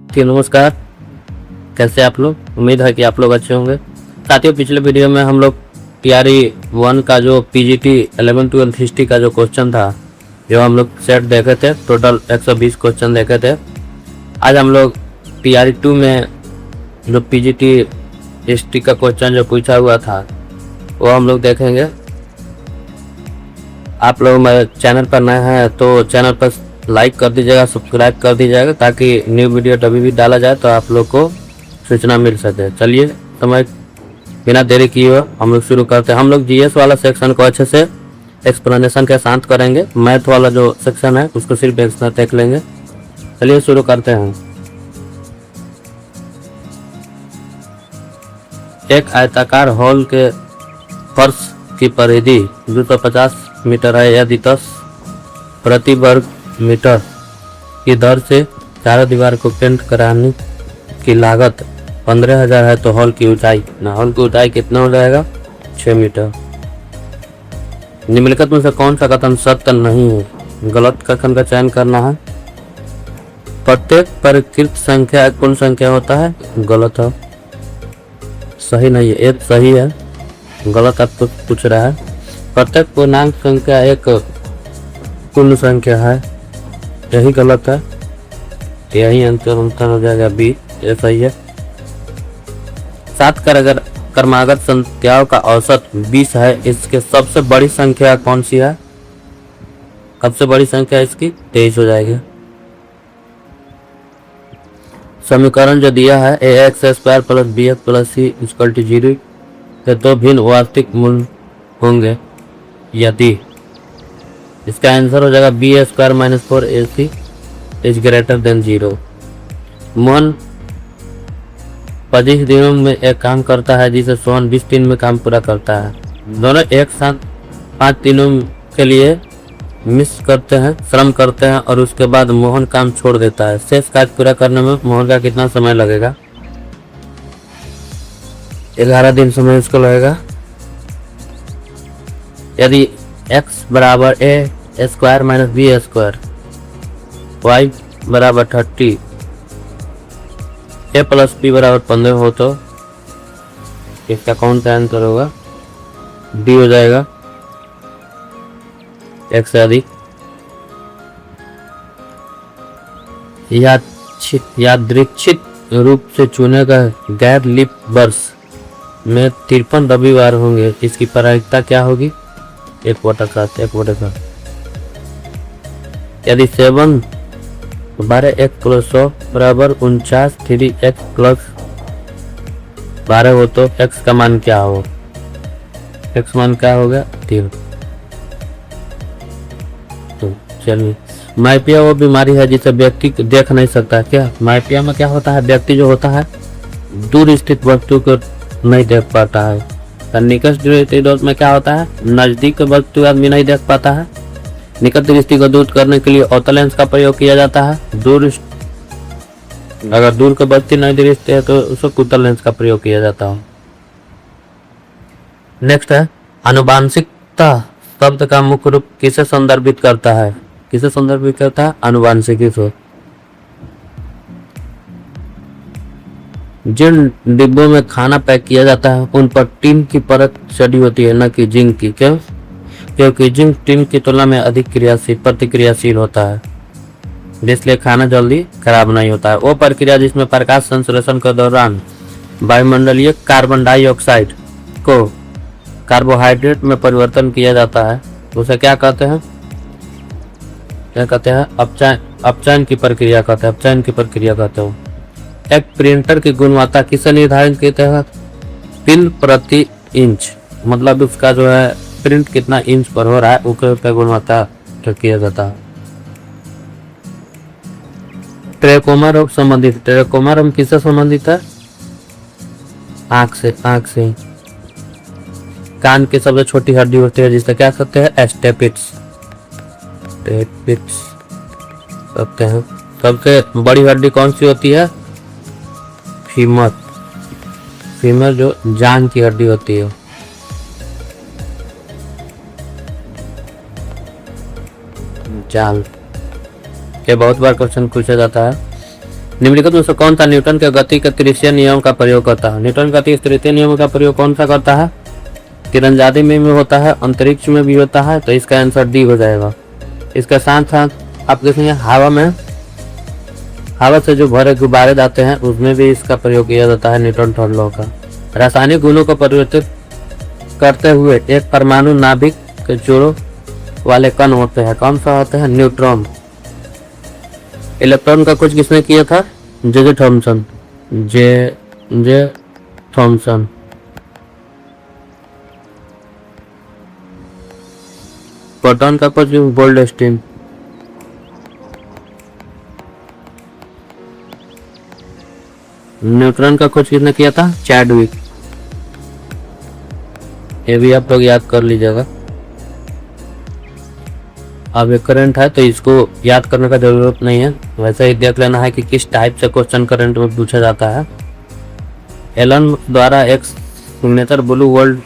जी नमस्कार। कैसे आप लोग? उम्मीद है कि आप लोग अच्छे होंगे। साथियों, पिछले वीडियो में हम लोग टीआरई 1 का जो पीजीटी 11-12 हिस्ट्री का जो क्वेश्चन था, जो हम लोग सेट देखे थे, टोटल 120 क्वेश्चन देखे थे। आज हम लोग टीआरई 2 में जो पीजीटी हिस्ट्री का क्वेश्चन जो पूछा हुआ था वो हम लोग देखेंगे। आप लोग मेरे चैनल पर नए हैं तो चैनल पर लाइक कर दीजिएगा, सब्सक्राइब कर दीजिएगा, ताकि न्यू वीडियो कभी भी डाला जाए तो आप लोग को सूचना मिल सके। चलिए समय बिना देरी किए हम लोग शुरू करते हैं। हम लोग जीएस वाला सेक्शन को अच्छे से एक्सप्लेनेशन के साथ करेंगे। मैथ वाला जो सेक्शन है उसको सिर्फ एक साथ देख लेंगे। चलिए शुरू करते हैं। एक आयताकार हॉल के फर्श की परिधि 250 मीटर है। यदि 10 प्रति वर्ग मीटर की दर से चारों दीवार को पेंट कराने की लागत 15,000 है तो हॉल की ऊंचाई कितना हो जाएगा? 6 मीटर। निम्नलिखित में से कौन सा कथन सत्य नहीं है? गलत कथन का चयन करना है। प्रत्येक परिकृत संख्या एक पूर्ण संख्या होता है। गलत है, सही नहीं है। एक सही है, गलत आपको पूछ रहा है। प्रत्येक पूर्णांक संख्या एक पूर्ण संख्या है, यही गलत है। यही अंतर हो जाएगा बी, ये सही है। 7 क्रमागत संख्याओं का औसत 20 है। इसके सबसे बड़ी संख्या कौन सी है? सबसे बड़ी संख्या इसकी 23 हो जाएगी। समीकरण जो दिया है ax² plus bx plus c equal to 0 के दो भिन्न वास्तविक मूल्य होंगे यदि इसका आंसर हो जाएगा b² minus 4ac is greater than 0। Mohan 25 दिनों में एक काम करता है जिसे सोहन 20 दिन में काम पूरा करता है। दोनों एक साथ 5 दिनों के लिए श्रम करते हैं और उसके बाद मोहन काम छोड़ देता है। शेष कार्य पूरा करने में मोहन का कितना समय लगेगा? 11 दिन समय उसको लगेगा। यदि x बराबर a² माइनस b², y बराबर 30, a प्लस b बराबर 15 हो तो इसका कौन सा आंसर होगा? डी हो जाएगा, एक से अधिक। यादृच्छिक रूप से चुने गए गैर लीप वर्ष में 53 रविवार होंगे। इसकी प्रायिकता क्या होगी? 1/7। यदि 7 12 1 प्लस 100 बराबर 49, 3x प्लस 12 हो तो x का मान क्या हो? x मान क्या होगा? 3। तो चलिए, माइपिया वो बीमारी है जिसे व्यक्ति देख नहीं सकता। क्या माइपिया में क्या होता है? व्यक्ति जो होता है दूर स्थित वस्तु को नहीं देख पाता है। निकट दृष्टि में क्या होता है? नजदीक के वस्तु आदमी नहीं देख पाता है। निकट दृष्टि को दूर करने के लिए अवतल लेंस का प्रयोग किया जाता है। अगर दूर के वस्तु नहीं दृष्टि है तो उसको कुतल लेंस का प्रयोग किया जाता है। नेक्स्ट है आनुवांशिकता शब्द का मुख्य रूप किसे संदर्भित करता है? किसे संदर्भित करता है? आनुवांशिकी को। जिन डिब्बों में खाना पैक किया जाता है उन पर टिन की परत चढ़ी होती है, न कि जिंक की। क्यों? क्योंकि जिंक टिन की तुलना में अधिक प्रतिक्रियाशील होता है, इसलिए खाना जल्दी खराब नहीं होता है। वो प्रक्रिया जिसमें प्रकाश संश्लेषण के दौरान वायुमंडलीय कार्बन डाइऑक्साइड को कार्बोहाइड्रेट में परिवर्तन किया जाता है उसे क्या कहते हैं? अपचयन की प्रक्रिया कहते हैं। एक प्रिंटर की गुणवत्ता किसे निर्धारित करते हैं? पिन प्रति इंच, मतलब उसका जो है प्रिंट कितना इंच पर हो रहा है उसके गुणवत्ता किया जाता है। ट्रेकोमा रोग संबंधित। ट्रेकोमा रोग किससे संबंधित है? आंख से। कान की सबसे छोटी हड्डी होती है जिसे क्या कहते हैं? स्टेपिट्स कहते हैं। सबसे बड़ी हड्डी कौन सी होती है? फीमर जो जान की हड्डी होती है। जान, ये बहुत बार क्वेश्चन पूछा जाता है। निम्नलिखित में से कौन सा न्यूटन के गति के तृतीय नियम का प्रयोग करता है? न्यूटन गति के तृतीय नियम का प्रयोग कौन सा करता है? तीरंदाजी में भी होता है, अंतरिक्ष में भी होता है, तो इसका आंसर डी हो जाएगा। इसके साथ साथ आप देखेंगे हवा से जो भरे गुब्बारे जाते हैं उसमें भी इसका प्रयोग किया जाता है, न्यूटन थर्ड लॉ का। रासायनिक गुणों को परिवर्तित करते हुए एक परमाणु नाभिक के जोड़ों वाले कण होते हैं, कौन सा होते हैं? न्यूट्रॉन। इलेक्ट्रॉन का खोज किसने किया था? J Thomson. J Thomson. Proton का खोज गोल्डस्टीन। न्यूट्रॉन का खोज किसने किया था? चैडविक। ये भी आप लोग याद कर लीजिएगा। अब ये करंट है तो इसको याद करने का जरूरत नहीं है, वैसे ही देख लेना है कि किस टाइप से क्वेश्चन करंट में पूछा जाता है। एलन द्वारा एक सिग्नेचर ब्लू वर्ल्ड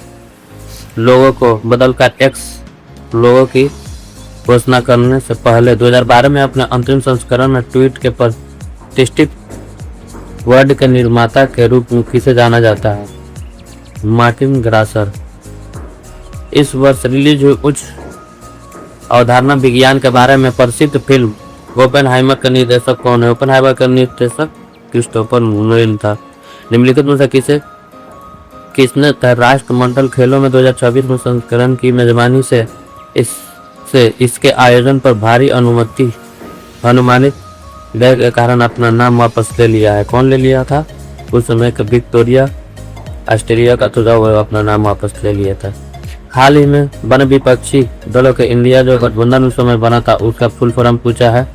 लोगो को बदलकर एक्स लोगो की घोषणा करने से पहले 2012 में अपने अंतिम संस्करण में ट्वीट के प्रतिष्ठित वर्ड के निर्माता के रूप में किसे जाना जाता है? मार्टिन ग्रासर। इस वर्ष रिलीज हुई उच्च अवधारणा विज्ञान के बारे में प्रसिद्ध फिल्म ओपेनहाइमर का निर्देशक कौन है? ओपेनहाइमर का निर्देशक क्रिस्टोफर नोलन था। निम्नलिखित में से किसने राष्ट्रमंडल खेलों में 2024 में संस्करण की मेजबानी से इसके आयोजन पर भारी अनुमानित व्यय के कारण अपना नाम वापस ले लिया है? कौन ले लिया था? उस समय का विक्टोरिया ऑस्ट्रेलिया का सुझाव अपना नाम वापस ले लिया था। हाल ही में वन विपक्षी दलों के इंडिया जो गठबंधन उस समय बना था उसका फुल फॉर्म पूछा है,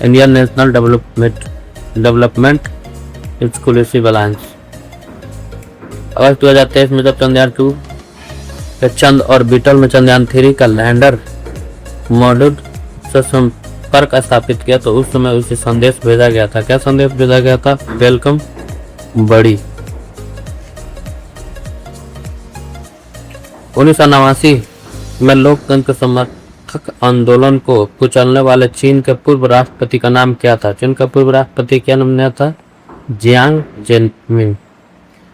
Indian national development exclusive alliance. अगस्त 2023 में जब चंद्रयान-2 के चंद ऑर्बिटर में चंद्रयान-3 का लैंडर मॉड्यूल से संपर्क स्थापित किया तो उस समय उसे संदेश भेजा गया था। क्या संदेश भेजा गया था? वेलकम बड़ी। 1989 में लोकतंत्र समर्थक आंदोलन को कुचलने वाले चीन के पूर्व राष्ट्रपति का नाम क्या था? चीन का पूर्व राष्ट्रपति क्या नाम था? जियांग जेनमिन।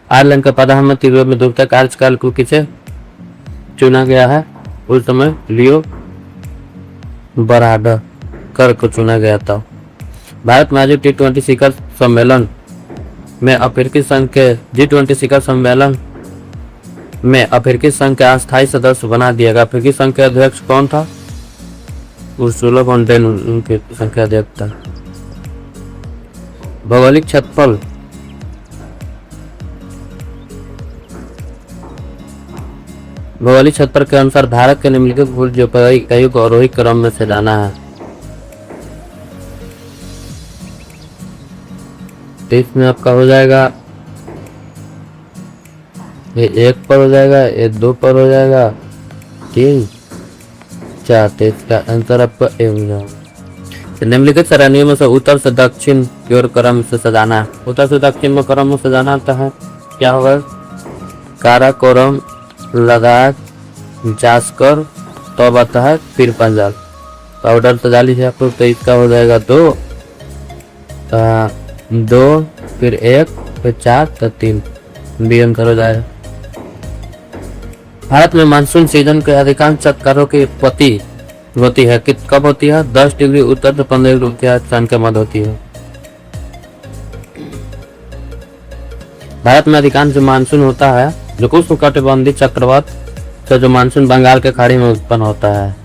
आयरलैंड का प्रधानमंत्री में दूसरे कार्यकाल को किसे चुना गया है? उस समय लियो बराडकर को चुना गया था। भारत में आज G20 शिखर सम्मेलन में अफ्रीकी संघ के G20 शिखर सम्मेलन में अफ्रीकी संघ के अस्थायी सदस्य बना दिया गया। अफ्रीकी संघ के अध्यक्ष कौन था? उर्सुला वॉन डेर उनके संघ के अध्यक्ष था। भौगोलिक क्षेत्रफल के अनुसार भारत के निम्नलिखित भूल जलवायु इकाइयों को आरोही क्रम में से जाना है। तो इसमें आपका हो जाएगा ये 1 पर हो जाएगा, ये 2 पर हो जाएगा, 3 4। तो इसका आंसर आपका ए हो जाएगा। निम्नलिखित सरणियों में से उत्तर से दक्षिण की ओर क्रम से सजाना है। उत्तर से दक्षिण में क्रम में सजाना आता है, क्या होगा? काराकोरम, लद्दाख, जास्कर, तो आता है फिर पंजाब। पाउडर सजा लीजिए आप लोग। तो इसका हो जाएगा 2 फिर 1 फिर 4 तो 3 बी आंसर हो जाएगा। भारत में मानसून सीजन के अधिकांश चक्करों की उत्पत्ति होती है कब होती है? 10 डिग्री उत्तर से 15 डिग्री उत्तर चांद के मध्य होती है। भारत में अधिकांश जो मानसून होता है जो उष्णकटिबंधीय चक्रवात से जो मानसून बंगाल के खाड़ी में उत्पन्न होता है।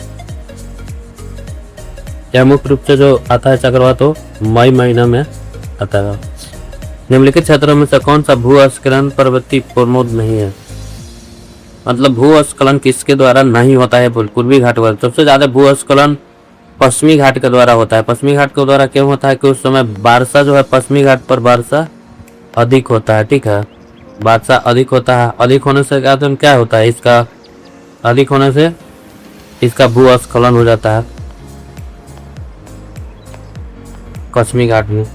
यह मुख्य रूप से जो आता है चक्रवात वो मई महीना में आता है। निम्नलिखित क्षेत्रों में से कौन सा भूस्खलन पर्वतीय प्रमोद नहीं है? मतलब भूस्खलन किसके द्वारा नहीं होता है? पूर्वी घाट पर सबसे ज्यादा भूस्खलन पश्चिमी घाट के द्वारा होता है। पश्चिमी घाट के द्वारा क्यों होता है कि उस समय वर्षा जो है पश्चिमी घाट पर वर्षा अधिक होता है। ठीक है, वर्षा अधिक होता है। अधिक होने से क्या होता है? इसका अधिक होने से इसका भूस्खलन हो जाता है पश्चिमी घाट में।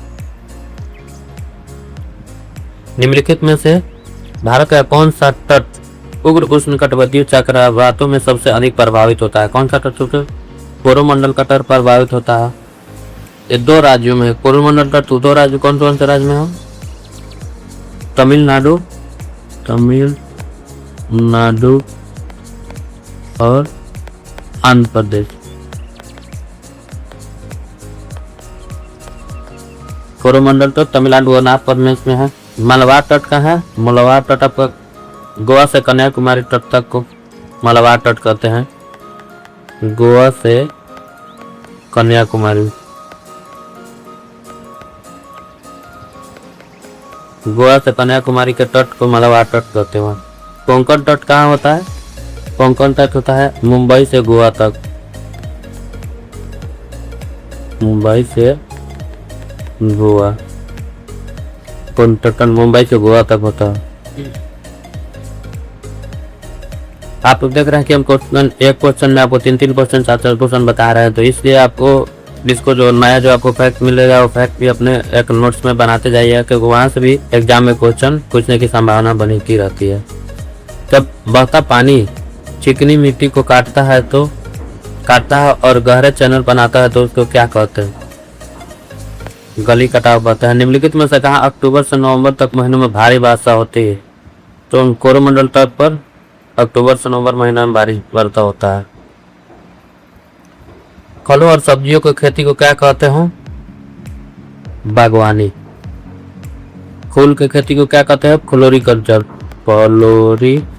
निम्नलिखित में से भारत का कौन सा तट उग्र उष्णकटिबंधीय चक्रवातों में सबसे अधिक प्रभावित होता है? कौन सा तट सबसे कोरोमंडल का तट प्रभावित होता है? ये 2 राज्यों में, कोरोमंडल तट 2 राज्य कौन कौन से राज्य में हो? तमिलनाडु, तमिलनाडु और आंध्र प्रदेश। कोरोमंडल तो तमिलनाडु और आंध्र प्रदेश में है। मलबार तट का है, मलबार तट आपका गोवा से कन्याकुमारी तट तक को मलबार तट कहते हैं। गोवा से कन्याकुमारी, गोवा से कन्याकुमारी के तट को मलबार तट कहते हैं। कोंकण तट कहाँ होता है? कोंकण तट होता है मुंबई से गोवा तक, मुंबई से गोवा। कोंकण मुंबई से गोवा तक होता है। आप देख रहे हैं कि हम क्वेश्चन, एक क्वेश्चन में आपको 3 क्वेश्चन 4 क्वेश्चन बता रहे हैं, तो इसलिए आपको इसको जो नया जो आपको फैक्ट मिलेगा वो फैक्ट भी अपने एक नोट्स में बनाते जाइए, क्योंकि वहाँ से भी एग्जाम में क्वेश्चन पूछने की संभावना बनी की रहती है। जब बहता पानी चिकनी मिट्टी को काटता है और गहरे चैनल बनाता है तो उसको क्या कहते हैं? गली कटाव कहते हैं। निम्नलिखित में से कहाँ अक्टूबर से नवंबर तक महीनों में भारी वर्षा होती है? तो कोरोमंडल तट पर अक्टूबर से नवंबर महीना में बारिश वर्षा होता है। फलों और सब्जियों की खेती को क्या कहते हैं? बागवानी। फूल की खेती को क्या कहते हैं? Floriculture, floriculture.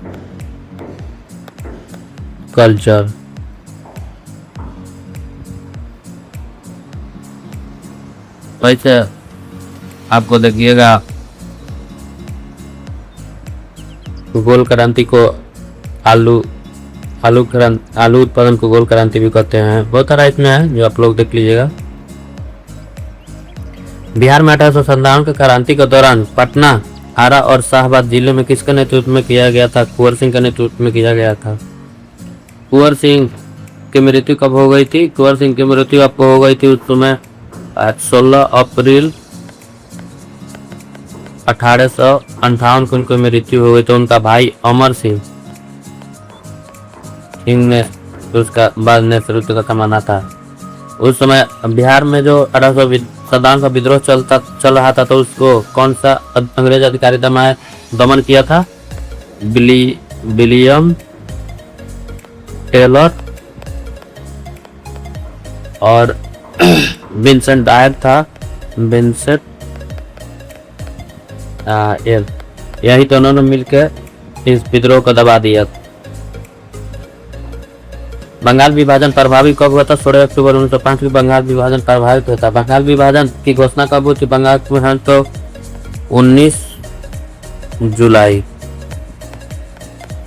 वैसे आपको देखिएगा गोल क्रांति को आलू उत्पादन को गोल क्रांति भी कहते हैं। बहुत सारा इसमें है जो आप लोग देख लीजिएगा। बिहार में 1857 की क्रांति के दौरान पटना, आरा और शाहबाद जिले में किसके नेतृत्व में किया गया था? कुंवर सिंह के नेतृत्व में किया गया था। कुंवर सिंह की मृत्यु कब हो गई थी? कुंवर सिंह की मृत्यु आपको हो गई थी उस समय 16 अप्रैल 1858 को उनकी मृत्यु हो गई। तो उनका भाई अमर सिंह ने उसका बाद नेतृत्व का कमाना था। उस समय बिहार में जो 1857 का विद्रोह चल रहा था, तो उसको कौन सा अंग्रेज अधिकारी दमन किया था? विलियम टेलर और विंसेंट डायर था। विंसेंट यही तो उन्होंने मिलकर इस विद्रोह को दबा दिया। बंगाल विभाजन प्रभावी कब हुआ था? 16 अक्टूबर 1905 को बंगाल विभाजन प्रभावित होता है। बंगाल विभाजन की घोषणा कब हुई थी बंगाल में? तो 19 जुलाई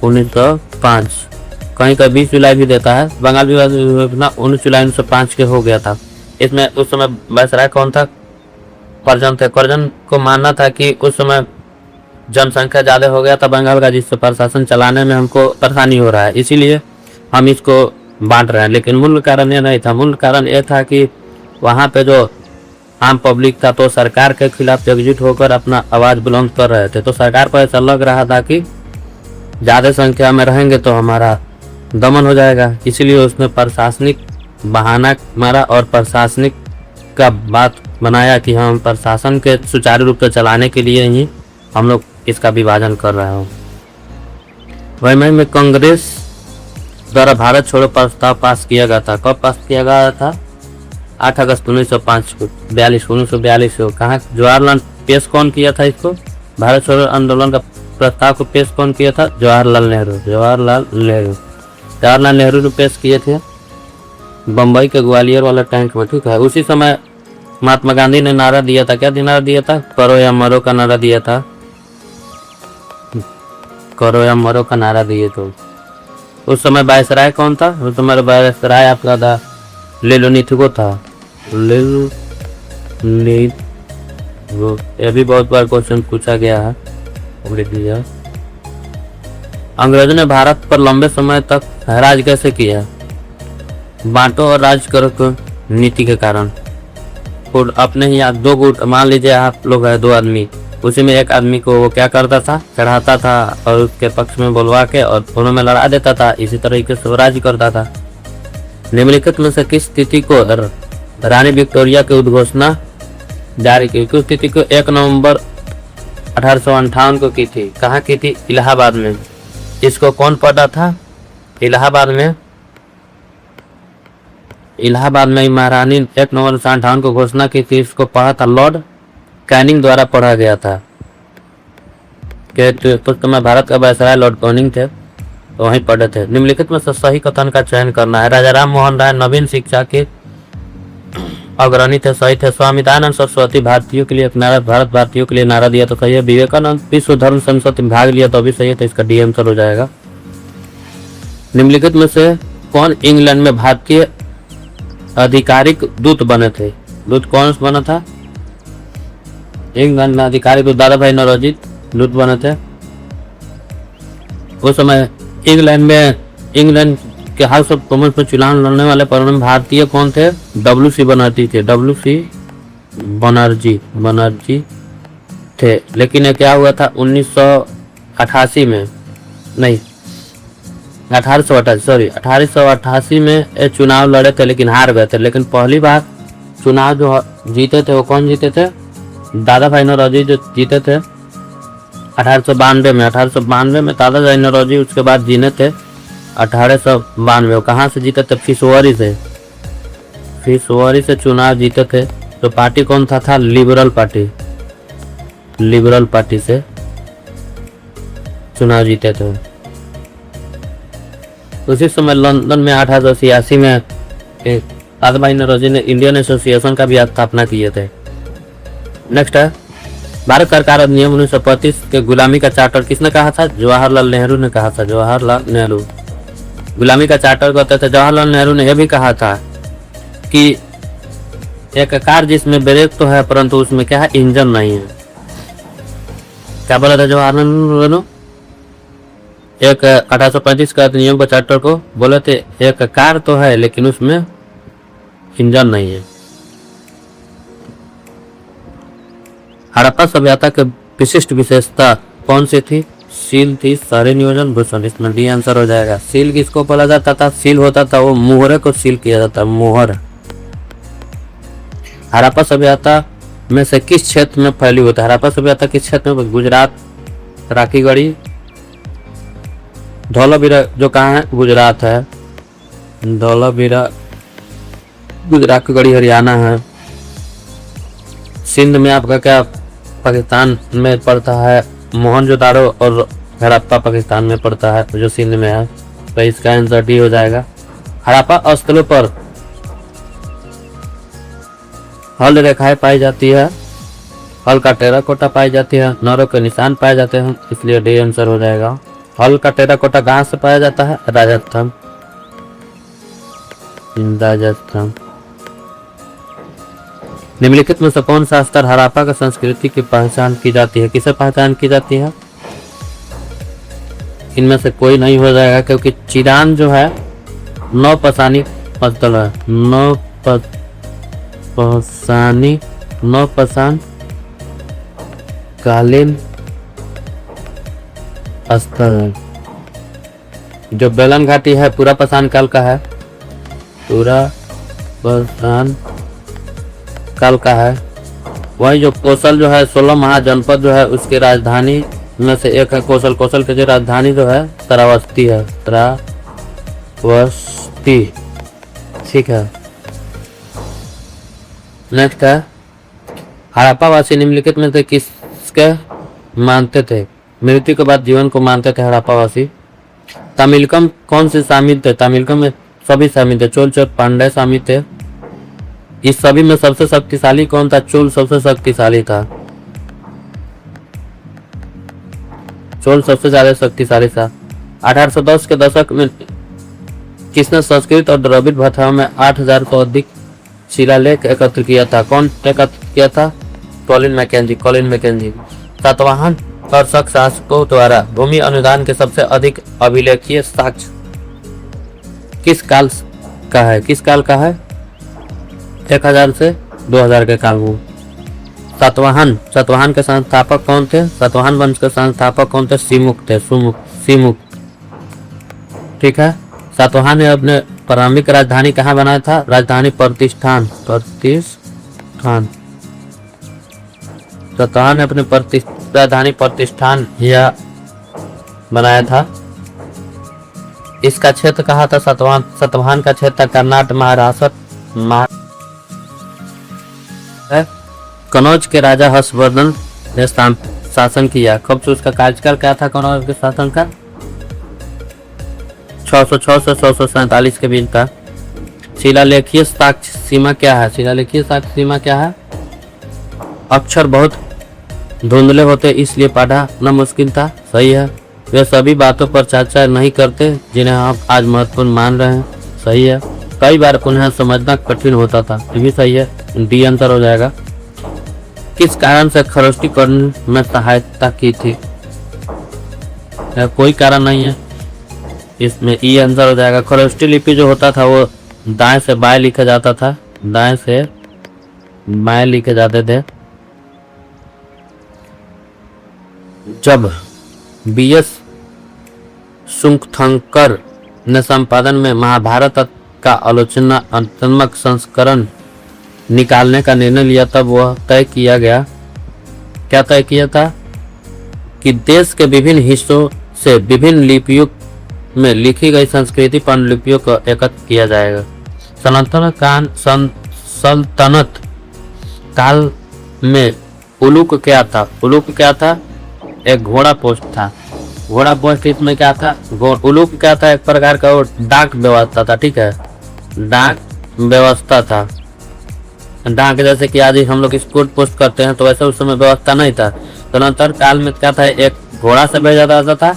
1905। कहीं का 20 जुलाई भी देता है। बंगाल विभाजन 19 जुलाई 1905 के हो गया था। इसमें उस समय वायसराय कौन था? करजन थे। करजन को मानना था कि उस समय जनसंख्या ज्यादा हो गया था बंगाल का, जिससे प्रशासन चलाने में हमको परेशानी हो रहा है, इसीलिए हम इसको बांट रहे हैं। लेकिन मूल कारण ये नहीं था। मूल कारण ये था कि वहाँ पे जो आम पब्लिक था तो सरकार के खिलाफ एकजुट होकर अपना आवाज बुलंद कर रहे थे। तो सरकार को ऐसा लग रहा था कि ज़्यादा संख्या में रहेंगे तो हमारा दमन हो जाएगा, इसीलिए उसने प्रशासनिक बहाना मारा और प्रशासनिक का बात बनाया कि हम प्रशासन के सुचारू रूप से चलाने के लिए ही हम लोग इसका विभाजन कर रहे हो। वही मई में कांग्रेस द्वारा भारत छोड़ो प्रस्ताव पास किया गया था। कब पास किया गया था? 8 अगस्त 1905 को 1942 को। कहाँ जवाहरलाल पेश कौन किया था इसको? भारत छोड़ो आंदोलन का प्रस्ताव को पेश कौन किया था? जवाहरलाल नेहरू ने पेश किए थे बम्बई के ग्वालियर वाला टैंक में। ठीक है। उसी समय महात्मा गांधी ने नारा दिया था। क्या नारा दिया था? करो या मरो का नारा दिया था। करो या मरो का नारा दिए तो। उस समय वायसराय कौन था? उस समय वायसराय आपका था लेलोनिथिगो था। ये भी बहुत बार क्वेश्चन पूछा गया है। अंग्रेजों ने भारत पर लंबे समय तक राज कैसे किया? बांटो और राज करो नीति के कारण। और अपने ही यहाँ 2 गुट, मान लीजिए आप लोग है 2 आदमी, उसी में एक आदमी को वो क्या करता था? चढ़ाता था और उसके पक्ष में बोलवा के और दोनों में लड़ा देता था। इसी तरीके से राज करता था। निम्नलिखित में से किस स्थिति को रानी विक्टोरिया की उद्घोषणा जारी की? किस तिथि को? 1 नवंबर 1858 को की थी। कहाँ की थी? इलाहाबाद में। इसको कौन पढ़ा था? इलाहाबाद में। इलाहाबाद में महारानी 1 नवंबर 1858 को घोषणा की थी। इसको पढ़ा था लॉर्ड कैनिंग द्वारा पढ़ा गया था। पुस्तक में भारत का वायसराय लॉर्ड कैनिंग थे, तो वहीं पढ़े थे। निम्नलिखित में से सही कथन का चयन करना है। राजा राम मोहन राय नवीन शिक्षा के अग्रणी थे, सही थे। स्वामी दयानंद सरस्वती भारतीयों के लिए एक नारा, भारत भारतीयों के लिए नारा दिया, तो सही है। विवेकानंद विश्व धर्म संसद में भाग लिया, तो भी सही है, तो इसका डी आंसर हो जाएगा। निम्नलिखित में से कौन इंग्लैंड में भारतीय आधिकारिक दूत बने थे? दूत कौन बना था? इंग्लैंड में आधिकारिक दूत दादा भाई नौरोजी दूत बने थे। उस समय इंग्लैंड के हाउस ऑफ कॉमन्स में चुनाव लड़ने वाले प्रथम भारतीय कौन थे? WC बनर्जी थे। WC बनर्जी थे। लेकिन ये क्या हुआ था 1988 में, नहीं 1888 में ये चुनाव लड़े थे, लेकिन हार गए थे। लेकिन पहली बार चुनाव जो जीते थे वो कौन जीते थे? दादा भाई नौरोजी जो जीते थे 1892 में दादा भाई नौरोजी। उसके बाद जीने थे 1892। कहाँ से जीते थे? फिशवरी से चुनाव जीते थे। तो पार्टी कौन था? लिबरल पार्टी से चुनाव जीते थे। उसी समय लंदन में 1886 में दादा भाई नौरोजी ने इंडियन एसोसिएशन का भी स्थापना किए थे। नेक्स्ट है भारत सरकार अधिनियम 1935 के गुलामी का चार्टर किसने कहा था? जवाहरलाल नेहरू ने कहा था। जवाहरलाल नेहरू गुलामी का चार्टर कहते थे। जवाहरलाल नेहरू ने यह भी कहा था कि एक कार जिसमें ब्रेक तो है परंतु उसमें क्या है? इंजन नहीं है। क्या बोला था जवाहरलाल नेहरू? एक 1835 का अधिनियम का चार्टर को बोले थे एक कार तो है लेकिन उसमें इंजन नहीं है। हड़प्पा सभ्यता के विशिष्ट विशेषता कौन सी थी? सील थी, शहरी नियोजन, भूषण। इसमें डी आंसर हो जाएगा। सील किसको बोला जाता था? सील होता था वो मोहरे को सील किया जाता, मोहर। हड़प्पा सभ्यता में से किस क्षेत्र में फैली होता है? हड़प्पा सभ्यता किस क्षेत्र में? गुजरात, राखीगढ़ी, धौलावीरा जो कहाँ है? गुजरात है। धौलावीरा गुजरात, गढ़ी हरियाणा है। सिंध में आपका क्या? पाकिस्तान में पड़ता है। मोहनजोदारो और हड़प्पा पाकिस्तान में पड़ता है, जो सिंध में है। तो इसका आंसर डी हो जाएगा। हड़प्पा स्थलों पर हल रेखाएं पाई जाती है, हल का टेराकोटा पाई जाती है, नौरों के निशान पाए जाते हैं, इसलिए डी आंसर हो जाएगा। हल का टेराकोटा कहाँ से पाया जाता है? राजस्थान। निम्नलिखित में से कौन सा स्तर हड़प्पा की संस्कृति की पहचान की जाती है? किसे पहचान की जाती है? इनमें से कोई नहीं हो जाएगा, क्योंकि चिरान जो है नौपसानी स्थल है। नौपसान कालीन स्थल है। जो बेलन घाटी है पूरा पसान काल का है, पूरा पसान काल का है। वही जो कौशल जो है 16 महाजनपद जो है उसकी राजधानी में से एक है कौशल। कौशल की जो राजधानी जो है श्रावस्ती है, श्रावस्ती। ठीक है। नेक्स्ट है हड़प्पा वासी निम्नलिखित में से किसके मानते थे? मृत्यु के बाद जीवन को मानते थे हड़प्पा वासी। तमिलकम कौन से शामिल थे? तमिलकम में सभी शामिल थे। चोल, पांड्य शामिल थे। इस सभी में सबसे शक्तिशाली कौन था? चोल सबसे शक्तिशाली था। चोल सबसे ज्यादा शक्तिशाली था। 1810 के दशक में किसने संस्कृत और द्रविड़ भाषाओं में 8000 को अधिक शिलालेख एकत्र किया था? कौन एकत्र किया था? Colin McKenzie. सातवाहन और शक शासकों द्वारा भूमि अनुदान के सबसे अधिक अभिलेखीय साक्ष्य किस काल का है? 1000 से 2000 के काल में। सातवाहन के संस्थापक कौन थे? सातवाहन वंश के संस्थापक कौन थे? सीमुक थे। सीमुक। ठीक है। सातवाहन ने अपने प्रारंभिक राजधानी कहाँ बनाया था? राजधानी प्रतिष्ठान। सातवाहन ने अपने राजधानी प्रतिष्ठान या बनाया था। इसका क्षेत्र कहाँ था? सातवाहन का क्षेत्र था कर्नाटक महाराष्ट्र। कनौज के राजा हर्षवर्धन ने शासन किया। कब से उसका कार्यकाल क्या था कनौज के शासन का? 606 से 647 के बीच था। शिलालेखीय साक्ष्य सीमा क्या है? शिलालेखीय साक्ष्य सीमा क्या है? अक्षर बहुत धुंधले होते इसलिए पढ़ना मुश्किल था। सही है। वे सभी बातों पर चर्चा नहीं करते जिन्हें आप आज महत्वपूर्ण मान रहे हैं। सही है। कई बार उन्हें समझना कठिन होता था। ये भी सही है। डी आंसर हो जाएगा। किस कारण से खरोष्टीकरण में सहायता की थी? कोई कारण नहीं है, इसमें ई आंसर हो जाएगा। खरोष्टी लिपि जो होता था वो दाएं से बाएं लिखा जाता था। दाएं से बाएं लिखे जाते थे। जब बीएस शुंखथंकर ने संपादन में महाभारत का आलोचनात्मक संस्करण निकालने का निर्णय लिया तब वह तय किया गया। क्या तय किया था? कि देश के विभिन्न हिस्सों से विभिन्न लिपियों में लिखी गई संस्कृति पांडुलिपियों को एकत्र किया जाएगा। सल्तनत काल में उलूक क्या था? उलूक क्या था? एक घोड़ा पोस्ट था। घोड़ा पोस्ट इसमें क्या था? उलूक क्या था? एक प्रकार का वो डाक व्यवस्था था। ठीक है, डाक व्यवस्था था। डाक जैसे कि आज हम लोग स्पीड पोस्ट करते हैं तो वैसे उस समय व्यवस्था नहीं था। तदनंतर काल में क्या था? एक घोड़ा से भेजा जाता था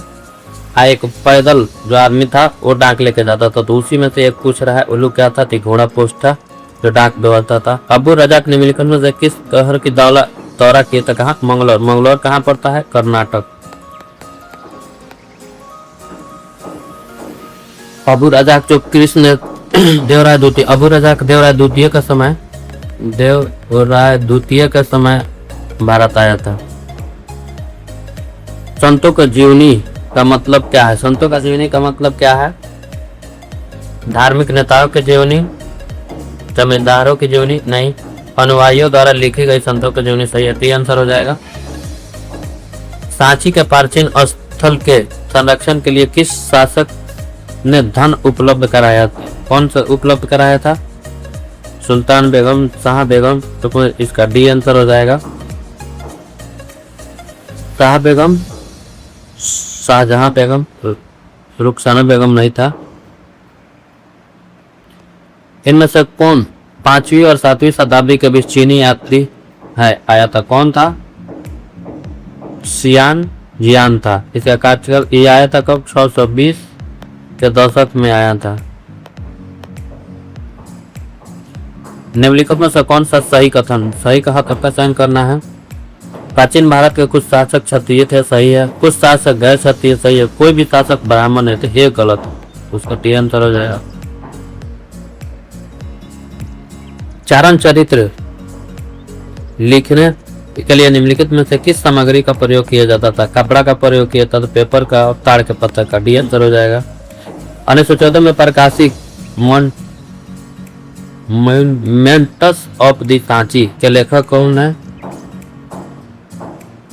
और एक पैदल जो आदमी था वो डाक लेके जाता था। तो उसी में से एक पूछ रहा है उल्लू क्या था? तो घोड़ा पोस्ट था जो डाक व्यवस्था था। अबू रजाक निम्नलिखित में से किस शहर की दौरा किया था? कहाँ? मंगलौर। मंगलौर कहाँ पड़ता है? कर्नाटक। अबू रजाक जो कृष्ण देवराय द्वितीय, अबू रजाक देवराय द्वितीय का समय भारत आया था। संतों का जीवनी का मतलब क्या है? संतों का जीवनी का मतलब क्या है? धार्मिक नेताओं की जीवनी, जमींदारों की जीवनी नहीं, अनुयायियों द्वारा लिखी गई संतों की जीवनी। सही है। टी आंसर हो जाएगा। सांची के प्राचीन स्थल के संरक्षण के लिए किस शासक ने धन उपलब्ध कराया था? कौन सा उपलब्ध कराया था? सुल्तान बेगम, शाह बेगम। तो इसका डी आंसर हो जाएगा। शाह बेगम, शाहजहां बेगम, रुखसाना बेगम नहीं था। इनमें से कौन 5वीं और 7वीं शताब्दी के बीच चीनी यात्री है आया था? कौन था? सियान जियान था। इसका कार्यकाल ये आया था कब? 620 के दशक में आया था। निम्नलिखित में से कौन सा सही कथन? सही कहा तब का चयन करना है। प्राचीन भारत के कुछ शासक क्षत्रिय थे। सही है। कुछ शासक गैर क्षत्रिय। सही है। कोई भी शासक ब्राह्मण नहीं थे। ये गलत है। उसका टी आंसर हो जाएगा। चारण चरित्र लिखने के लिए निम्नलिखित में से किस सामग्री का प्रयोग किया जाता था? कपड़ा का प्रयोग किया था, तो पेपर का और ताड़ के पत्थर का। डी आंसर हो जाएगा। 1914 में प्रकाशित मॉन्यूमेंट्स ऑफ द सांची के लेखक कौन है?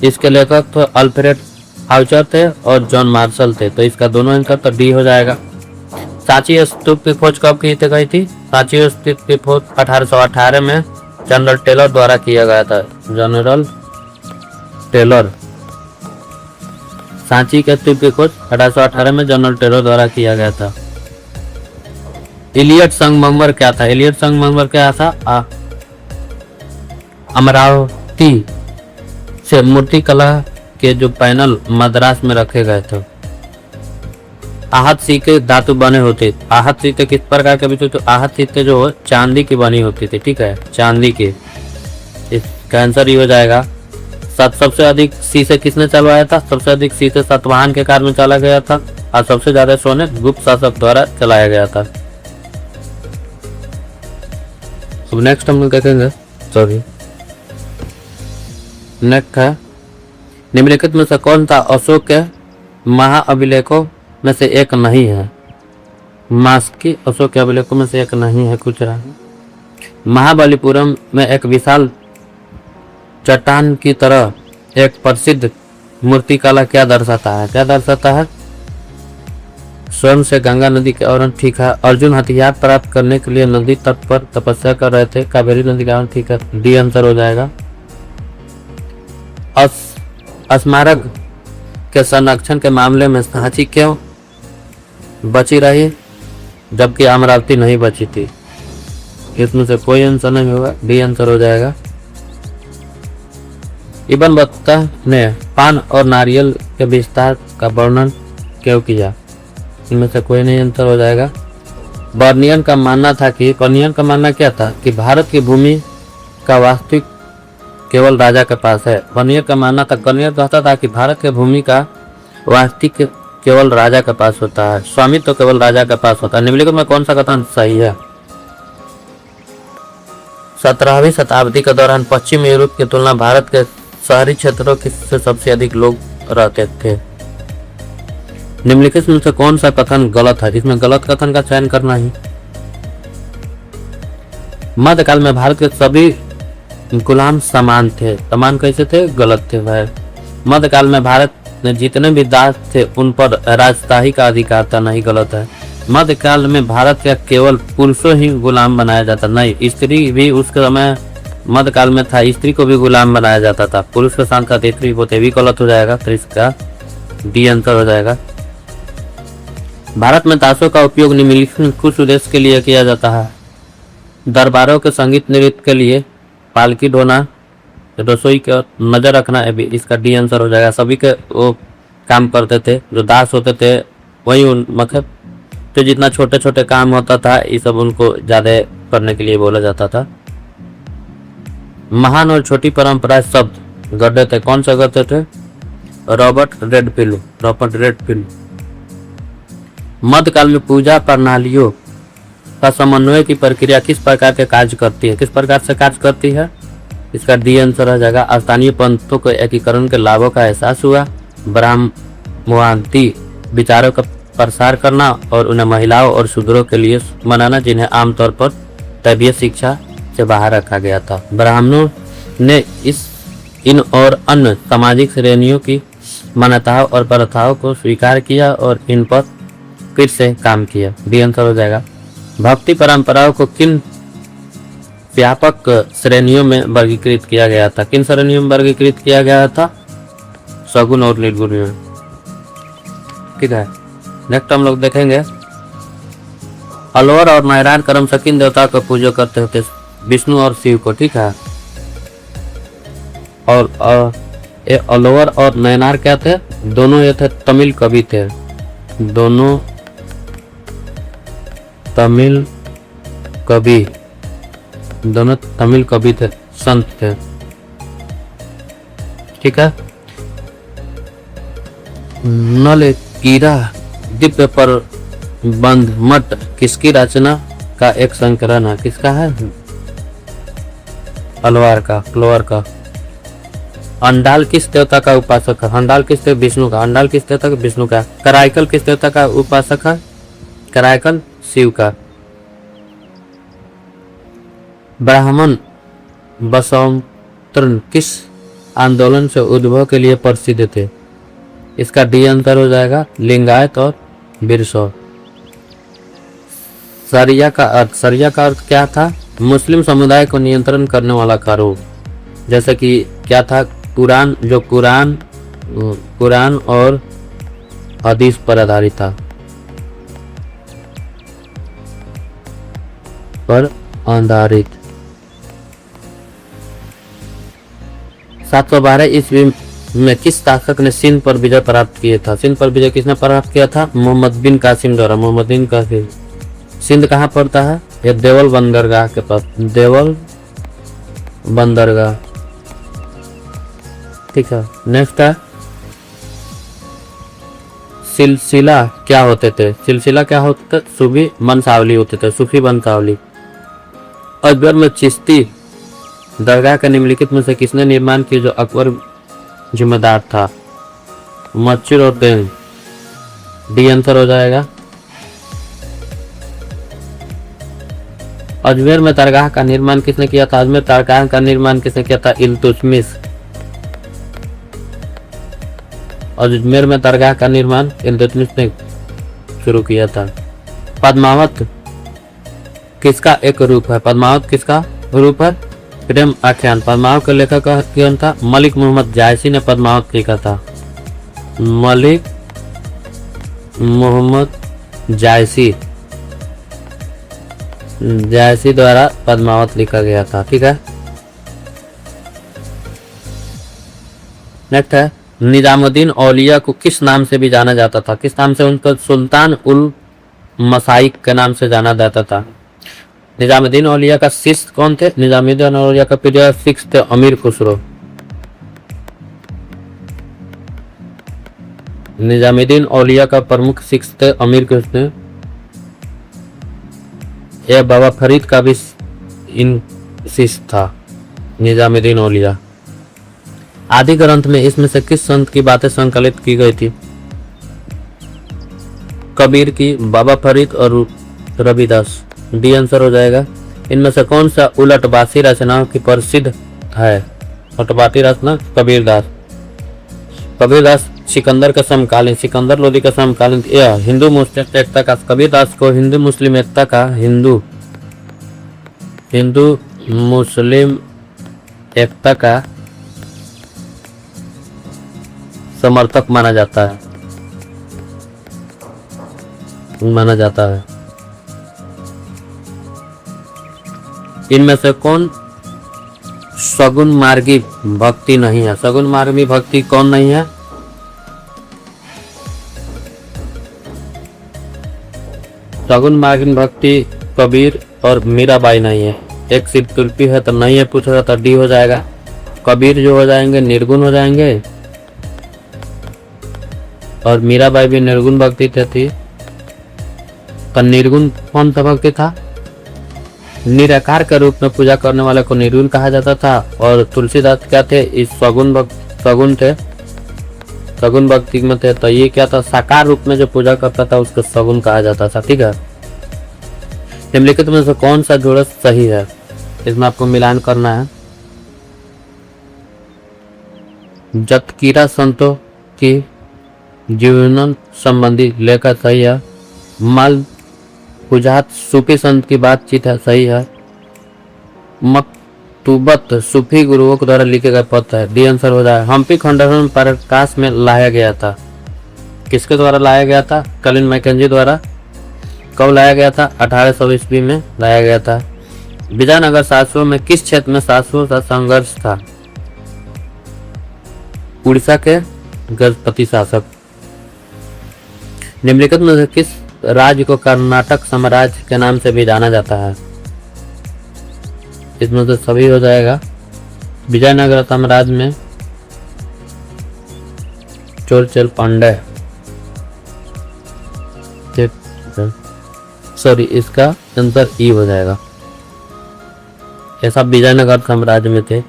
इसके लेखक तो अल्फ्रेड हाउचर थे और जॉन मार्शल थे। तो इसका दोनों आंसर तो डी हो जाएगा। सांची स्तूप की खोज कब की गई थी? सांची स्तूप की खोज 1818 में जनरल टेलर द्वारा किया गया था। General Taylor. सांची के स्तूप की खोज 1818 में जनरल टेलर द्वारा किया गया था। इलियट संगमरमर क्या था? इलियट संगमरमर क्या था? अमरावती से मूर्ति कला के जो पैनल मद्रास में रखे गए थे। आहत सिक्के धातु बने होते। आहत सिक्के किस प्रकार के होते? तो आहत सिक्के जो चांदी की बनी होती थी। ठीक है, चांदी की। इसका आंसर ही हो जाएगा। सबसे अधिक शीशे किसने चलवाया था? सबसे अधिक शीशे सातवाहन के काल में चला गया था और सबसे ज्यादा सोने गुप्त शासक द्वारा चलाया गया था। अब नेक्स्ट हम लोग देखेंगे। सॉरी, नेक्स्ट है निम्नलिखित में से कौन सा अशोक के महाअभिलेखों में से एक नहीं है? मास्की अशोक अभिलेखों में से एक नहीं है कुछ रहा। महाबलीपुरम में एक विशाल चट्टान की तरह एक प्रसिद्ध मूर्तिकला क्या दर्शाता है? क्या दर्शाता है? स्वयं से गंगा नदी के आवरण, ठीक है। अर्जुन हथियार प्राप्त करने के लिए नदी तट पर तपस्या कर रहे थे, कावेरी नदी के आवरण, ठीक है। डी आंसर हो जाएगा। स्मारक के संरक्षण के मामले में सांची क्यों बची रही जबकि अमरावती नहीं बची थी? इसमें से कोई आंसर नहीं होगा, डी आंसर हो जाएगा। इब्न बत्ता ने पान और नारियल के विस्तार का वर्णन क्यों किया? इनमें से कोई नहीं आंसर हो जाएगा। बर्नियन का मानना क्या था कि भारत की भूमि का वास्तविक केवल राजा के पास है। बर्नियर का मानना था, बर्नियर कहता था कि भारत की भूमि का वास्तविक केवल राजा के पास होता है, स्वामित्व तो केवल राजा के पास होता है। निम्नलिखित में कौन सा कथन सही है? 17वीं शताब्दी के दौरान पश्चिम यूरोप की तुलना भारत के शहरी क्षेत्रों से सबसे अधिक लोग रहते थे। निम्नलिखित में से कौन सा कथन गलत है? इसमें गलत कथन का चयन करना ही। मध्यकाल में भारत के सभी गुलाम समान थे। समान कैसे थे? गलत थे भाई। मध्यकाल में भारत में जितने भी दास थे उन पर राजशाही का अधिकार था, नहीं, गलत है। मध्यकाल में भारत का केवल पुरुषों ही गुलाम बनाया जाता, नहीं, स्त्री भी उसके समय मध्यकाल में था, स्त्री को भी गुलाम बनाया जाता था, पुरुष के साथ साथ स्त्री होते भी, गलत हो जाएगा। तो इसका डी आंसर हो जाएगा। भारत में ताशों का उपयोग निम्नलिखित कुछ उद्देश्य के लिए किया जाता है? दरबारों के संगीत नृत्य के लिए, पालकी ढोना, रसोई का नजर रखना, इसका डी आंसर हो जाएगा। सभी के वो काम करते थे, जो दास होते थे वही मतलब तो जितना छोटे छोटे काम होता था ये सब उनको ज्यादा करने के लिए बोला जाता था। महान और छोटी परंपरा शब्द गढ़े थे, कौन सा गढ़ते थे? Robert Redfield. मध्यकाल में पूजा प्रणालियों का समन्वय की प्रक्रिया किस प्रकार के कार्य करती है? किस प्रकार से कार्य करती है? इसका डी आंसर हो जाएगा। स्थानीय पंथों को एकीकरण के लाभों का एहसास हुआ, ब्राह्मणवादी विचारों का प्रसार करना और उन्हें महिलाओं और शूद्रों के लिए मनाना जिन्हें आमतौर पर तबीय शिक्षा से बाहर रखा गया था। ब्राह्मणों ने इन और अन्य सामाजिक श्रेणियों की मान्यताओं और प्रथाओं को स्वीकार किया और इन पर फिर से काम किया। डी आंसर हो जाएगा। भक्ति परंपराओं को किन व्यापक श्रेणियों में वर्गीकृत किया गया था? किन श्रेणियों में वर्गीकृत किया गया था? सगुण और निर्गुण में, ठीक है। नेक्स्ट हम लोग देखेंगे अलवर और नारायण क्रमशः किन देवता को पूजा करते थे? विष्णु और शिव को, ठीक है। और ये अलवर और नयनार क्या थे? दोनों ये थे तमिल कवि थे, दोनों तमिल कवि थे, संत थे, ठीक है। नलकीरा दिव्य प्रबंध मठ किसकी रचना का एक संकलन है? किसका है? अलवार का। अंडाल किस देवता का उपासक है? अंडाल किस देवता? विष्णु का। अंडाल किस देवता का? विष्णु का। कराइकल किस देवता का उपासक है? कराइकल शिव का। ब्राह्मण बसवंतर किस आंदोलन से उद्भव के लिए प्रसिद्ध थे? इसका डी आंसर हो जाएगा, लिंगायत और बिरसो। शरिया का अर्थ क्या था? मुस्लिम समुदाय को नियंत्रण करने वाला कानून, जैसे कि क्या था? कुरान और हदीस पर आधारित था, पर आधारित। 712 ईस्वी में किस शासक ने सिंध पर विजय प्राप्त किया था? सिंध पर विजय किसने प्राप्त किया था? मोहम्मद बिन कासिम द्वारा। मोहम्मद बिन कासिम। सिंध कहाँ पड़ता है? ये देवल बंदरगाह के पास, देवल बंदरगाह, ठीक है। नेक्स्ट है सिलसिला क्या होते थे? सिलसिला क्या होते थे? सूफी वंशावली होते थे, सूफी वंशावली। अकबर में चिश्ती दरगाह का निम्नलिखित में से किसने निर्माण किया जो अकबर जिम्मेदार था? मच्छर और तेल। डी आंसर हो जाएगा। अजमेर में दरगाह का निर्माण किसने किया था? अजमेर दरगाह का निर्माण किसने किया था? इल्तुतमिश। अजमेर में दरगाह का निर्माण इल्तुतमिश ने शुरू किया था। पद्मावत किसका एक रूप है? पद्मावत किसका रूप है? प्रेम आख्यान। पद्मावत के लेखक कौन था? मलिक मोहम्मद जायसी ने पद्मावत लिखा था। मलिक मोहम्मद जायसी द्वारा पद्मावत लिखा गया था। ठीक है, नेक्स्ट है निजामुद्दीन औलिया को किस नाम से भी जाना जाता था? किस नाम से? उनको सुल्तान उल मसाइक के नाम से जाना जाता था। निजामुद्दीन औलिया का शिष्य कौन थे? निजामुद्दीन औलिया का पीरियड 6 थे अमीर खुसरो। निजामुद्दीन औलिया का प्रमुख शिष्य थे अमीर खुसरो। यह बाबा फरीद का भी इन शिष्य था निजामुद्दीन औलिया। आदि ग्रंथ में इसमें से किस संत की बातें संकलित की गई थी? कबीर की, बाबा फरीद और रविदास। डी आंसर हो जाएगा। इनमें से कौन सा उलटबासी रचनाओं की प्रसिद्ध है? उलटबासी रचना कबीरदास। कबीरदास सिकंदर का समकालीन, सिकंदर लोदी का समकालीन। यह हिंदू मुस्लिम एकता का, कबीरदास को हिंदू मुस्लिम एकता का हिंदू मुस्लिम एकता का समर्थक माना जाता है। इनमें से कौन सगुन मार्गी भक्ति नहीं है? सगुन मार्गी भक्ति कौन नहीं है? सगुन मार्गी भक्ति कबीर और मीराबाई नहीं है। एक शिवतुल्पी है तो नहीं है, पूछा जाता डी हो जाएगा। कबीर जो हो जाएंगे निर्गुण हो जाएंगे और मीराबाई भी निर्गुण भक्ति थी। तो निर्गुण कौन सा भक्ति था? निराकार के रूप में पूजा करने वाले को निर्गुण कहा जाता था। और तुलसीदास क्या थे? इस सगुन थे, सगुन भक्ति में थे। तो ये क्या था? साकार रूप में जो पूजा करता था उसको सगुन कहा जाता था। ठीक है, निम्नलिखित में से कौन सा जोड़ सही है? इसमें आपको मिलान करना है। जतकीरा संतों की जीवन संबंधी लेखा सही है। मल हुजात सूफी संत की बातचीत है, सही है। मकतूबत सूफी गुरुओं के द्वारा लिखे गए पत्र है, डी आंसर हो जाए। हम्पी खंडहर प्रकाश में लाया गया था, किसके द्वारा लाया गया था? कलिन मैकेंजी द्वारा। कब लाया गया था? 1800 ईस्वी में लाया गया था। विजयनगर शासकों में किस क्षेत्र में शासकों का संघर्ष था? उड़ीसा के गजपति शासक। निम्नलिखित में से किस राज्य को कर्नाटक साम्राज्य के नाम से भी जाना जाता है? इसमें तो सभी हो जाएगा। विजयनगर साम्राज्य में चोलचल पांड्य, सॉरी इसका आंसर ई हो जाएगा। ऐसा विजयनगर साम्राज्य में थे,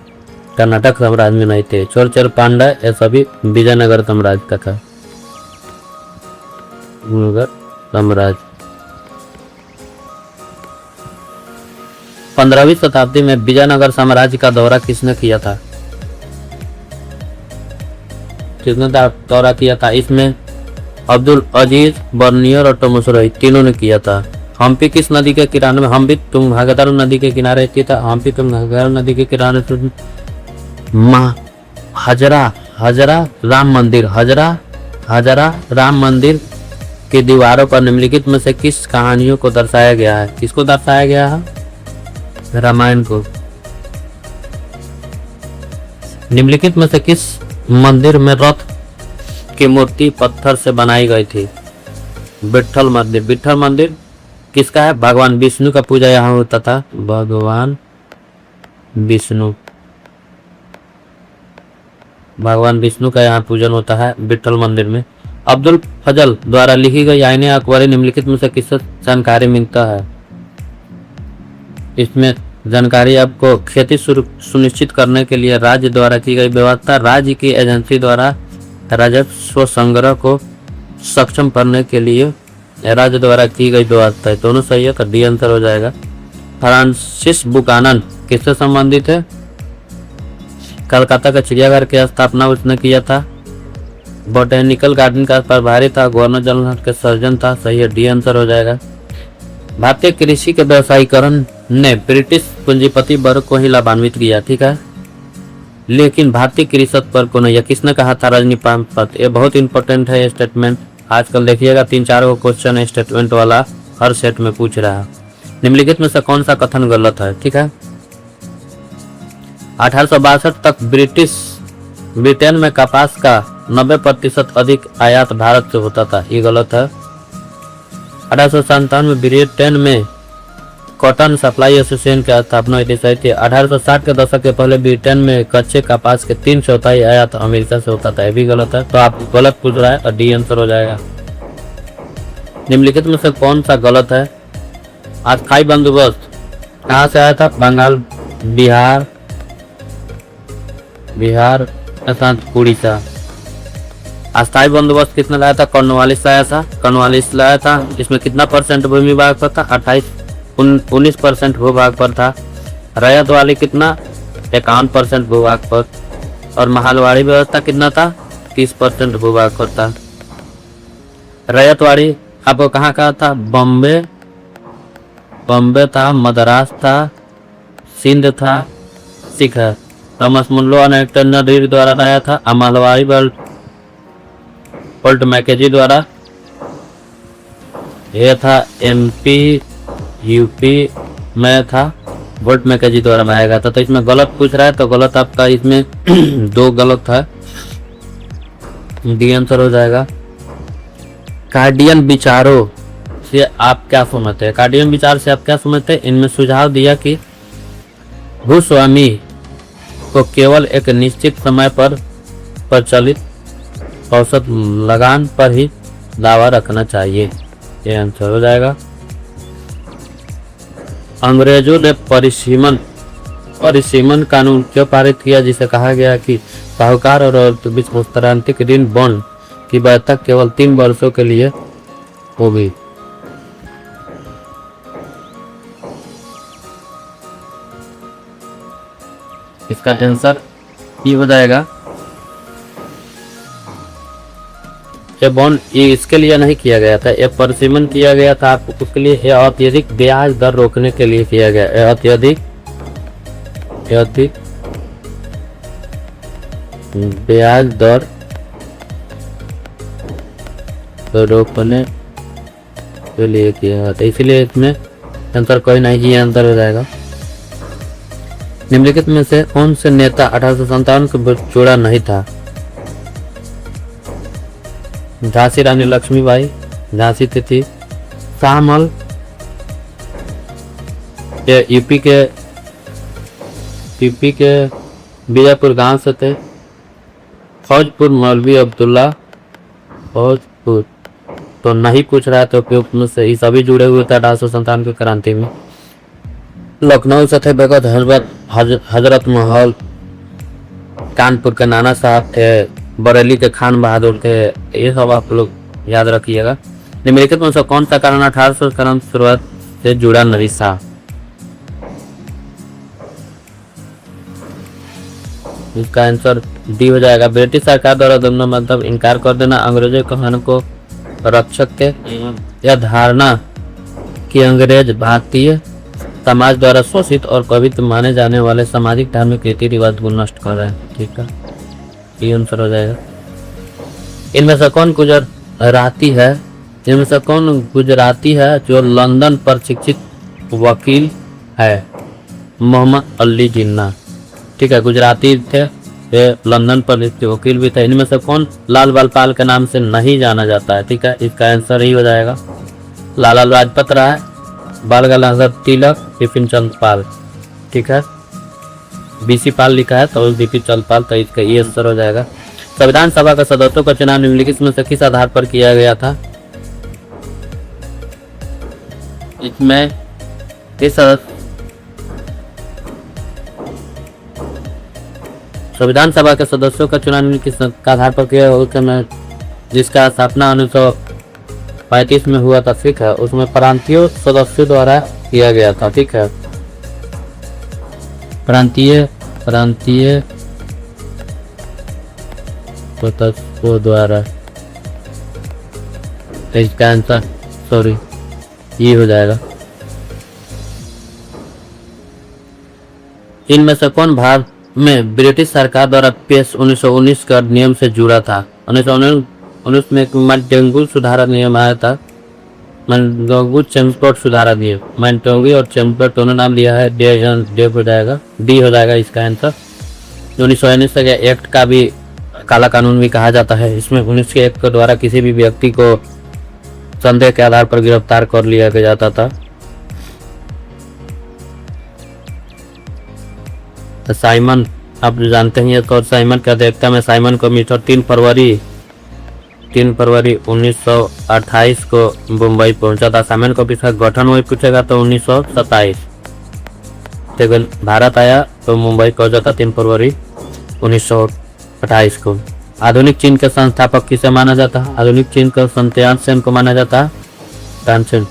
कर्नाटक साम्राज्य में नहीं थे। चोलचल पांड्य ये सभी विजयनगर साम्राज्य का था। साम्राज्य 15वीं शताब्दी में विजयनगर साम्राज्य का दौरा किसने किया था? किसने दौरा किया था? इसमें अब्दुल अजीज, बर्नियर और टोमसरोई तीनों ने किया था। हम्पी किस नदी के किनारे में? हम्पी तुंगभद्रा नदी के किनारे स्थित है। हम्पी तुंगभद्रा नदी के किनारे हजरा राम मंदिर की दीवारों पर निम्नलिखित में से किस कहानियों को दर्शाया गया है? किसको दर्शाया गया है? रामायण को। निम्नलिखित में से किस मंदिर में रथ की मूर्ति पत्थर से बनाई गई थी? विट्ठल मंदिर। विट्ठल मंदिर किसका है? भगवान विष्णु का पूजा यहाँ होता था। भगवान विष्णु का यहाँ पूजन होता है विट्ठल मंदिर में। अब्दुल फजल द्वारा लिखी गई आईने अकबरी निम्नलिखित में से किससे जानकारी मिलता है? इसमें जानकारी आपको खेती सुनिश्चित करने के लिए राज्य द्वारा की गई व्यवस्था, राज्य की एजेंसी द्वारा राजस्व संग्रह को सक्षम करने के लिए राज्य द्वारा की गई व्यवस्था है। दोनों सही है तो डी आंसर हो जाएगा। फ्रांसिस बुकानन किससे संबंधित है? कलकत्ता का चिड़ियाघर की स्थापना उसने किया था। बोटेनिकल गार्डन का प्रभारी था। गवर्नर जनरल के सर्जन था। सही है, डी आंसर हो जाएगा। भारतीय कृषि के व्यवसायीकरण ने ब्रिटिश पूंजीपति वर्ग को ही लाभान्वित किया, ठीक है, लेकिन भारतीय कृषक वर्ग को नहीं। यह किसने कहा था? रजनीकांत। ये बहुत इंपॉर्टेंट है ये स्टेटमेंट। आजकल देखिएगा 3-4 क्वेश्चन स्टेटमेंट वाला हर सेट में पूछ रहा है। निम्नलिखित में से कौन सा कथन गलत है? ठीक है, 1862 तक ब्रिटेन में कपास का 90% अधिक आयात भारत से होता था। ये गलत है। 1897 में ब्रिटेन में कॉटन सप्लाई एसोसिएशन की स्थापना हुई थी। सही थी। 1860 के दशक के पहले ब्रिटेन में कच्चे कपास के 3/4 आयात अमेरिका से होता था। ये भी गलत है, तो आप गलत पूछ रहा है और डी आंसर हो जाएगा। निम्नलिखित में से कौन सा गलत है? अस्थायी बंदोबस्त कहाँ से आया था? बंगाल, बिहार के साथ उड़ीसा। अस्थायी बंदोबस्त कितना लाया था? कॉर्नवालिस लाया था। कॉर्नवालिस लाया था। इसमें कितना परसेंट भूमि भाग पर था? 19% भूभाग पर था। रैयत वाली कितना? 51% भूभाग पर। और महलवाड़ी व्यवस्था कितना था? 30% भूभाग पर था। रैयत वाड़ी आपको कहाँ कहा था? बॉम्बे था, मद्रास था, सिंध था, सिख है। थॉमस मुनरो अनेक्टनरी द्वारा लाया था। महलवाड़ी वोल्ट मैकेजी द्वारा। यह था MP UP में था। वोल्ट मैकेजी द्वारा बनाया गया था। तो इसमें गलत पूछ रहा है, तो गलत आपका इसमें 2 गलत है। डी आंसर हो जाएगा। कार्डियन विचारों से आप क्या समझते हैं? कार्डियन विचार से आप क्या समझते हैं? इनमें सुझाव दिया कि भूस्वामी को केवल एक निश्चित समय पर प्रचलित औसत लगान पर ही दावा रखना चाहिए। ये आंसर हो जाएगा। अंग्रेजों ने परिसीमन कानून क्यों पारित किया, जिसे कहा गया कि साहूकार और बीच मुस्तरांतिक ऋण बॉन्ड की बैठक केवल 3 वर्षों के लिए होगी? इसका आंसर ये हो जाएगा। ये बॉन्ड ये इसके लिए नहीं किया गया था, ये परिसीमन किया गया था आपको उसके लिए, ये अत्यधिक ब्याज दर रोकने के लिए किया गया। ये अत्यधिक ब्याज दर रोकने के लिए किया गया था, इसलिए इसमें आंसर कोई नहीं, ये आंसर हो जाएगा। निम्नलिखित में से कौन से नेता 1857 को जोड़ा नहीं था? झांसी रानी लक्ष्मीबाई, झांसी थी। शाहमल ये यूपी के बीजापुर गांव से थे। फौजपुर मौलवी अब्दुल्ला फौजपुर तो नहीं पूछ रहा है, तो उपयुक्त में से ये सभी जुड़े हुए थे 1857 की क्रांति में। लखनऊ से थे बेगत हजरत महल, कानपुर के नाना साहब थे, बरेली के खान बहादुर थे। ये सब आप लोग याद रखिएगा। निम्नलिखित में से कौन सा कारण 1800 क्रांति शुरुआत से जुड़ा नहीं था? इसका आंसर डी हो जाएगा। ब्रिटिश सरकार द्वारा दोनों मतलब इनकार कर देना अंग्रेजों के कहने को रक्षक के, यह धारणा कि अंग्रेज भारतीय समाज द्वारा शोषित और पवित्र माने जाने वाले सामाजिक धार्मिक रीति रिवाज को नष्ट कर रहे हैं। ठीक है, ये आंसर हो जाएगा। इनमें से कौन गुजराती है? इनमें से कौन गुजराती है जो लंदन प्रशिक्षित वकील है? मोहम्मद अली जिन्ना। ठीक है, गुजराती थे, ये लंदन पर वकील भी थे। इनमें से कौन लाल बाल के नाम से नहीं जाना जाता है? ठीक है, इसका आंसर ही हो जाएगा लाला लाजपत राय, बाल गंगाधर तिलक, बिपिन चंद्र पाल। ठीक है, BC पाल लिखा है तो बिपिन चंद्र पाल, तो इसका ये आंसर हो जाएगा। संविधान सभा के सदस्यों का चुनाव निम्नलिखित में से किस आधार पर किया गया था? इसमें किस संविधान सभा के सदस्यों का चुनाव किस आधार पर किया गया? जिसका स्थापना 1935 में हुआ था। ठीक है, उसमें प्रांतीय सदस्यों द्वारा किया गया था। ठीक है, प्रांतीय प्रशासकों द्वारा। इसका आंसर सॉरी ये हो जाएगा। इनमें से कौन भारत में ब्रिटिश सरकार द्वारा पेश 1919 का नियम से जुड़ा था? 1919 में एक मॉन्टेगू सुधारा नियम आया था, मॉन्टेगू चेम्सफोर्ड सुधारा नियम। मॉन्टेगू और चेम्सफोर्ड दोनों नाम लिया है, डी हो जाएगा इसका आंसर। 1919 का एक्ट का भी काला कानून भी कहा जाता है। इसमें 19 के एक्ट के द्वारा किसी भी व्यक्ति को संदेह के आधार पर गिरफ्तार कर लिया जाता था। साइमन आप जानते हैं, तो साइमन की अध्यक्षता में साइमन कमीशन 3 फरवरी 1928 को मुंबई पहुंचा था। साइमन कमीशन का गठन वही पूछेगा तो 1927। भारत आया तो मुंबई पहुंचा था 3 फरवरी 1928 को। आधुनिक चीन के संस्थापक किसे माना जाता है? आधुनिक चीन का सत्यान सेन को माना जाता है। तानसेन।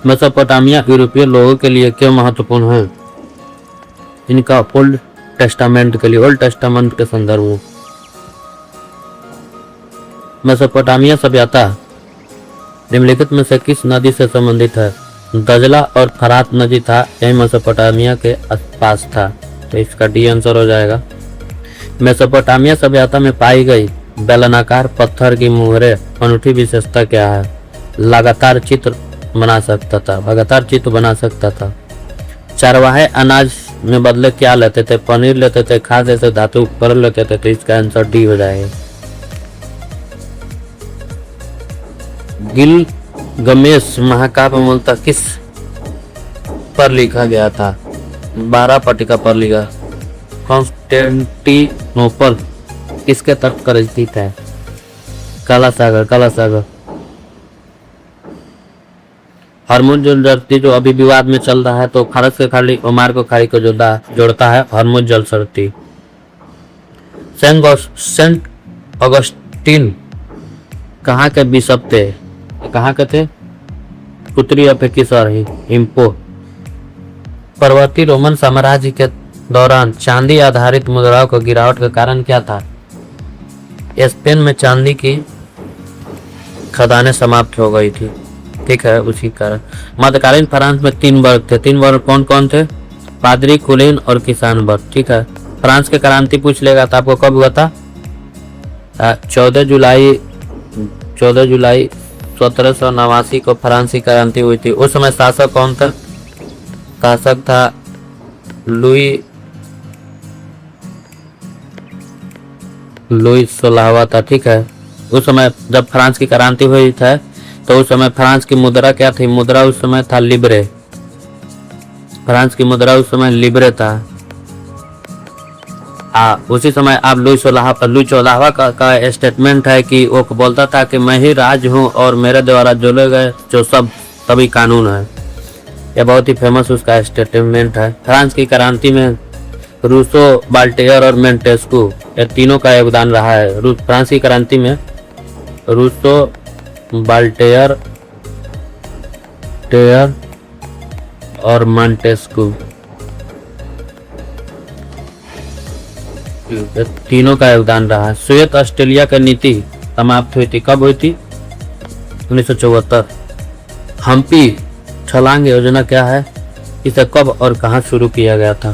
मेसोपोटामिया यूरोपीय लोगों के लिए क्यों महत्वपूर्ण है? इनका ओल्ड टेस्टामेंट के लिए, ओल्ड टेस्टामेंट के संदर्भ में। मेसोपोटामिया सभ्यता निम्नलिखित में से किस नदी से संबंधित है? दजला और फरात नदी था, यही मेसोपोटामिया के आसपास था, तो इसका डी आंसर हो जाएगा। मेसोपोटामिया सभ्यता में पाई गई बेलनाकार पत्थर की मुहरें अनूठी विशेषता क्या है? लगातार चित्र बना सकता था। चरवाहे अनाज में बदले क्या लेते थे? पनीर लेते थे, खाद जैसे धातु उपकरण लेते थे, तो इसका आंसर डी हो जाएगा। गिलगमेश महाकाव्य मूलतः किस पर लिखा गया था? 12 पट्टिका पर लिखा। कॉन्स्टेंटिनोपल किसके तट पर स्थित है? काला सागर। हरमुज जलसर्ती जो अभी विवाद में चल रहा है, तो फारस के खाड़ी ओमान को खाड़ी को जोड़ता है हरमुज जलसर्ती। सेंट ऑगस्टिन कहाँ के बिशप थे? कहाँ के थे? उत्तरी अफ्रीकी शहर हिम्पो। पर्वतीय रोमन साम्राज्य के दौरान चांदी आधारित मुद्राओं को गिरावट का कारण क्या था? स्पेन में चांदी की खदानें समाप्त हो गई थी। ठीक है, उसी कारण। मध्यकालीन फ्रांस में 3 वर्ग थे। 3 वर्ग कौन कौन थे? पादरी, कुलीन और किसान वर्ग। ठीक है, फ्रांस के क्रांति पूछ लेगा तो आपको कब हुआ था? 14 जुलाई 1789 को फ्रांसी क्रांति हुई थी। उस समय शासक कौन था? शासक था लुई 16वां था। ठीक है, उस समय जब फ्रांस की क्रांति हुई था तो उस समय फ्रांस की मुद्रा क्या थी? मुद्रा उस समय था लिब्रे। फ्रांस की मुद्रा उस समय लिब्रे था। उसी समय आप लुई 14वां का स्टेटमेंट है कि वो बोलता था कि मैं ही राज हूँ और मेरे द्वारा जोड़े गए जो सभी कानून है। यह बहुत ही फेमस उसका स्टेटमेंट है। फ्रांस की क्रांति में रूसो, बाल्टेयर और मोंटेस्क्यू ये तीनों का योगदान रहा है। फ्रांस की क्रांति में रूसो, बाल्टेयर और मोंटेस्क्यू तीनों का योगदान रहा है। श्वेत ऑस्ट्रेलिया की नीति समाप्त हुई थी, कब हुई थी? 1974। हम्पी छलांग योजना क्या है? इसे कब और कहां शुरू किया गया था?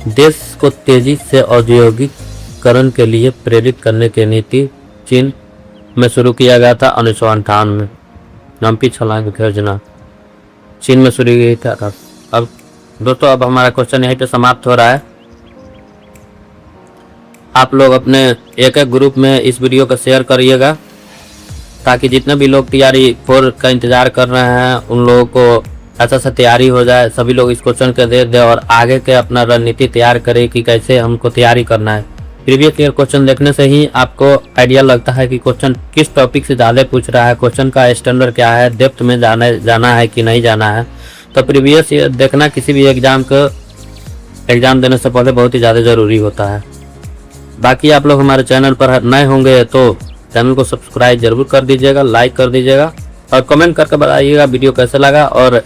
देश को तेजी से औद्योगिकरण के लिए प्रेरित करने की नीति चीन में शुरू किया गया था 1958 में। हम्पी छलांग योजना चीन में शुरू की था। अब दोस्तों, अब हमारा क्वेश्चन यहीं पे समाप्त हो रहा है। आप लोग अपने एक ग्रुप में इस वीडियो को शेयर करिएगा ताकि जितने भी लोग तैयारी 4 का इंतजार कर रहे हैं उन लोगों को अच्छा सा तैयारी हो जाए। सभी लोग इस क्वेश्चन को दे और आगे के अपना रणनीति तैयार करें कि कैसे हमको तैयारी करना है। प्रीवियस ईयर क्वेश्चन देखने से ही आपको आइडिया लगता है कि क्वेश्चन किस टॉपिक से ज़्यादा पूछ रहा है, क्वेश्चन का स्टैंडर्ड क्या है, डेप्थ में जाना है कि नहीं जाना है। तो प्रीवियस ईयर देखना किसी भी एग्जाम देने से पहले बहुत ही ज़्यादा ज़रूरी होता है। बाकी आप लोग हमारे चैनल पर नए होंगे तो चैनल को सब्सक्राइब जरूर कर दीजिएगा, लाइक कर दीजिएगा और कमेंट करके बताइएगा वीडियो कैसे लगा और